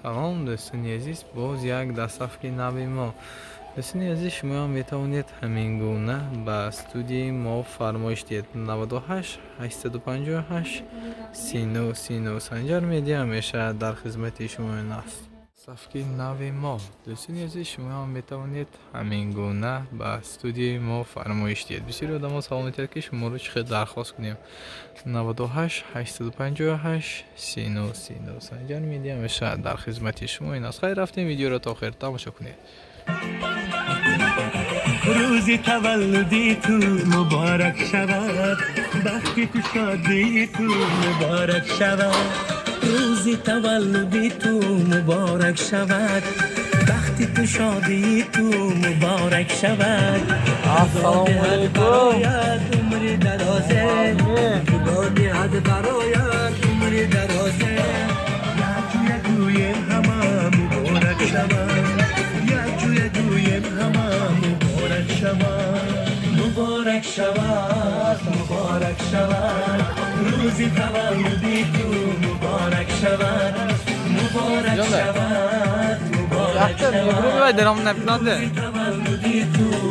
салом, дӯстони азиз, боз як дастсафҳи нави мо. Дӯстони азиз, шумоам метавонед ҳамин гуна ба студияи мо фармоиш диҳед. 98 858 39 39 Санҷар медиа ҳамеша дар хизмати шумоён аст. Сафҳи нави мо. Дӯстони азиз, шумоам метавонед ҳамин гуна ба студияи мо фармоиш диҳед. бисёри одамон савол метавонанд ки шуморо чӣ хел дархост кунем. 98 858 39 39 Санҷар медиа ҳамеша дар хизмати шумоён аст. хайр рафтем, видеоро то охир тамошо кунед. روزی تولدی تو مبارک شود وقتی تو شادی تو مبارک شود روزی تولدی تو مبارک شود وقتی تو شادی تو مبارک شود السلام علیکم. عمری درازه خدای حد برایت عمری درازه یگوی همه مبارک شود یگوی همه مبارک شود مبارک شود مبارک شود روزی تولدی تو مبارک شود مبارک شود مبارک شود درام نپناده. تولدی تو